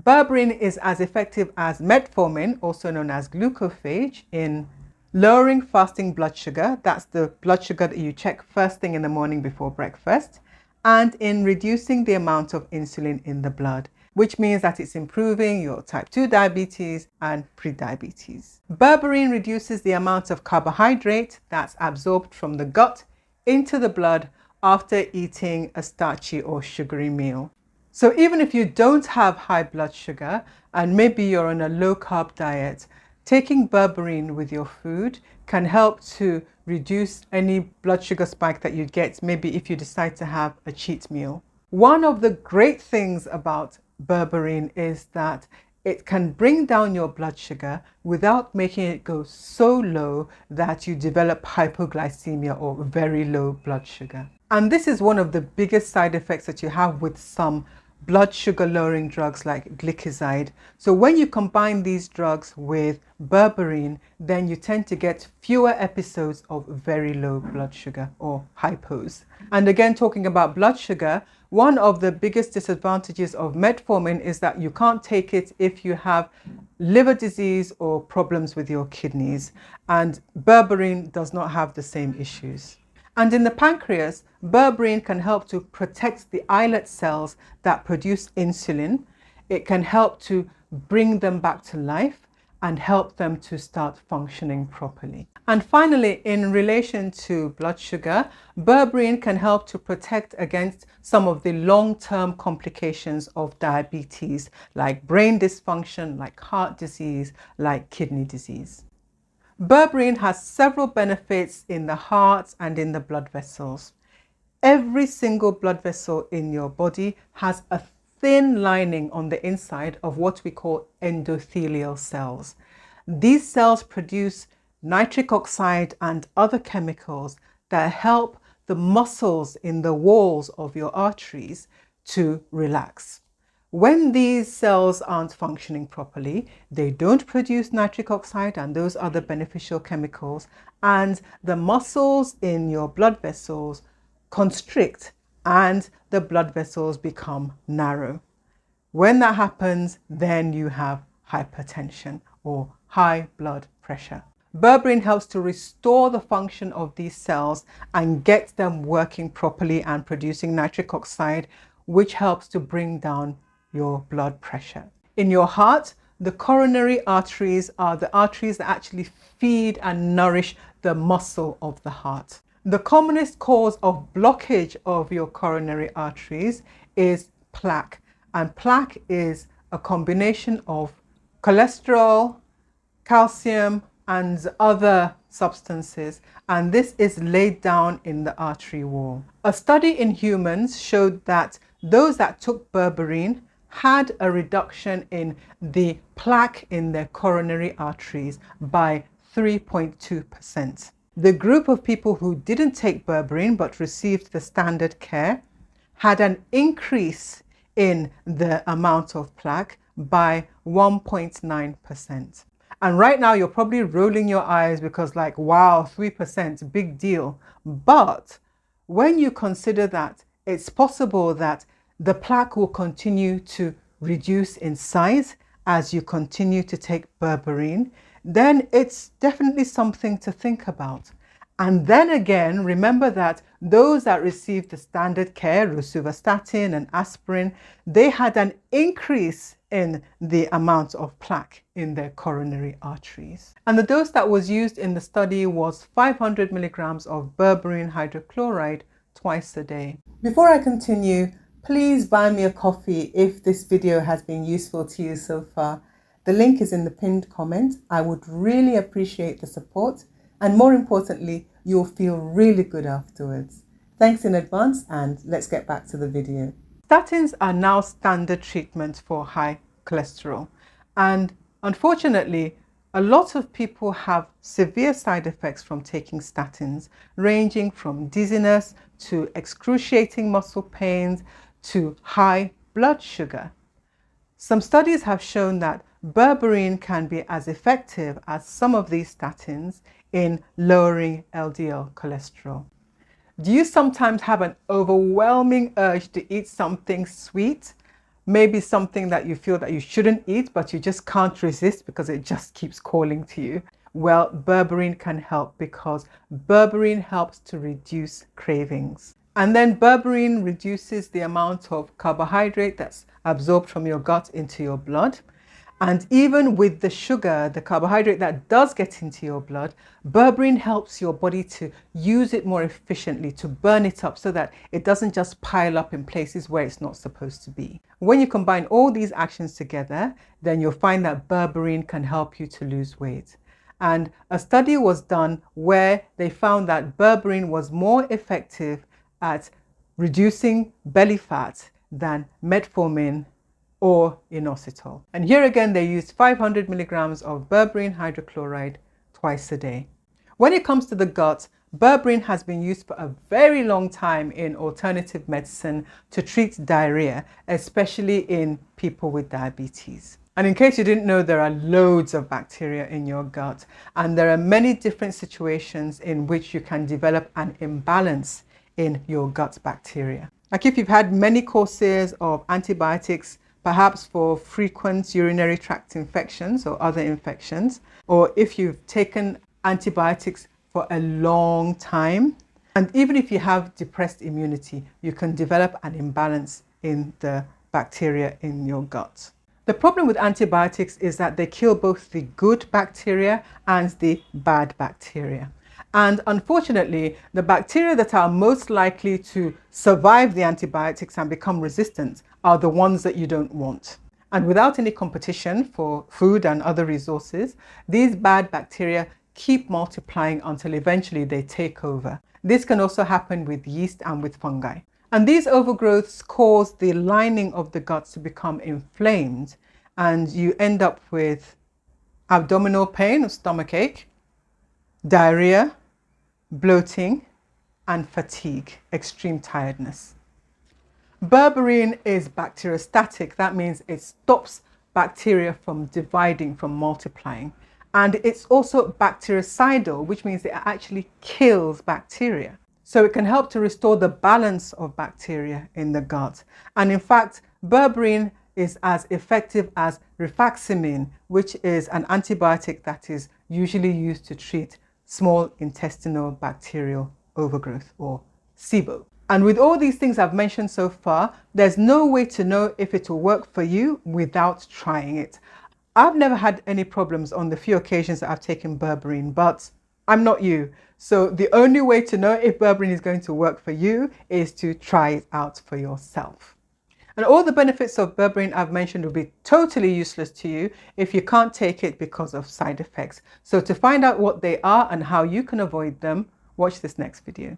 Berberine is as effective as metformin, also known as glucophage, in lowering fasting blood sugar. That's the blood sugar that you check first thing in the morning before breakfast, and in reducing the amount of insulin in the blood, which means that it's improving your type 2 diabetes and prediabetes. Berberine reduces the amount of carbohydrate that's absorbed from the gut into the blood after eating a starchy or sugary meal. So even if you don't have high blood sugar and maybe you're on a low carb diet, taking berberine with your food can help to reduce any blood sugar spike that you get, maybe if you decide to have a cheat meal. One of the great things about berberine is that it can bring down your blood sugar without making it go so low that you develop hypoglycemia or very low blood sugar. And this is one of the biggest side effects that you have with some blood sugar lowering drugs like 𝐖𝐨𝐫𝐤. So when you combine these drugs with berberine, then you tend to get fewer episodes of very low blood sugar or hypos. And again, talking about blood sugar, one of the biggest disadvantages of metformin is that you can't take it if you have liver disease or problems with your kidneys. And berberine does not have the same issues. And in the pancreas, berberine can help to protect the islet cells that produce insulin. It can help to bring them back to life and help them to start functioning properly. And finally, in relation to blood sugar, berberine can help to protect against some of the long-term complications of diabetes, like brain dysfunction, like heart disease, like kidney disease. Berberine has several benefits in the heart and in the blood vessels. Every single blood vessel in your body has a thin lining on the inside of what we call endothelial cells. These cells produce nitric oxide and other chemicals that help the muscles in the walls of your arteries to relax. When these cells aren't functioning properly, they don't produce nitric oxide and those other beneficial chemicals, and the muscles in your blood vessels constrict and the blood vessels become narrow. When that happens, then you have hypertension or high blood pressure. Berberine helps to restore the function of these cells and get them working properly and producing nitric oxide, which helps to bring down your blood pressure. In your heart, the coronary arteries are the arteries that actually feed and nourish the muscle of the heart. The commonest cause of blockage of your coronary arteries is plaque, and plaque is a combination of cholesterol, calcium, and other substances, and this is laid down in the artery wall. A study in humans showed that those that took berberine had a reduction in the plaque in their coronary arteries by 3.2%. The group of people who didn't take berberine but received the standard care had an increase in the amount of plaque by 1.9%. And right now you're probably rolling your eyes because like, wow, 3%, big deal. But when you consider that it's possible that the plaque will continue to reduce in size as you continue to take berberine, then it's definitely something to think about. And then again, remember that those that received the standard care, rosuvastatin and aspirin, they had an increase in the amount of plaque in their coronary arteries. And the dose that was used in the study was 500 milligrams of berberine hydrochloride twice a day. Before I continue, please buy me a coffee if this video has been useful to you so far. The link is in the pinned comment. I would really appreciate the support, and more importantly, you'll feel really good afterwards. Thanks in advance, and let's get back to the video. Statins are now standard treatment for high cholesterol, and unfortunately, a lot of people have severe side effects from taking statins, ranging from dizziness to excruciating muscle pains to high blood sugar. Some studies have shown that berberine can be as effective as some of these statins in lowering LDL cholesterol. Do you sometimes have an overwhelming urge to eat something sweet? maybe something that you feel that you shouldn't eat, but you just can't resist because it just keeps calling to you. Well, berberine can help because berberine helps to reduce cravings. And then berberine reduces the amount of carbohydrate that's absorbed from your gut into your blood. And even with the sugar, the carbohydrate that does get into your blood, berberine helps your body to use it more efficiently, to burn it up so that it doesn't just pile up in places where it's not supposed to be. When you combine all these actions together, then you'll find that berberine can help you to lose weight. And a study was done where they found that berberine was more effective at reducing belly fat than metformin or inositol. And here again, they used 500 milligrams of berberine hydrochloride twice a day. When it comes to the gut, berberine has been used for a very long time in alternative medicine to treat diarrhea, especially in people with diabetes. And in case you didn't know, there are loads of bacteria in your gut, and there are many different situations in which you can develop an imbalance in your gut bacteria. Like if you've had many courses of antibiotics, perhaps for frequent urinary tract infections or other infections, or if you've taken antibiotics for a long time, and even if you have depressed immunity, you can develop an imbalance in the bacteria in your gut. The problem with antibiotics is that they kill both the good bacteria and the bad bacteria. And unfortunately, the bacteria that are most likely to survive the antibiotics and become resistant are the ones that you don't want. And without any competition for food and other resources, these bad bacteria keep multiplying until eventually they take over. This can also happen with yeast and with fungi. And these overgrowths cause the lining of the guts to become inflamed, and you end up with abdominal pain or stomach ache, diarrhea, bloating, and fatigue, extreme tiredness. Berberine is bacteriostatic. That means it stops bacteria from dividing, from multiplying. And it's also bactericidal, which means it actually kills bacteria. So it can help to restore the balance of bacteria in the gut. And in fact, berberine is as effective as rifaximin, which is an antibiotic that is usually used to treat small intestinal bacterial overgrowth, or SIBO. And with all these things I've mentioned so far, there's no way to know if it will work for you without trying it. I've never had any problems on the few occasions that I've taken berberine, but I'm not you. So the only way to know if berberine is going to work for you is to try it out for yourself. And all the benefits of berberine I've mentioned will be totally useless to you if you can't take it because of side effects. So to find out what they are and how you can avoid them, watch this next video.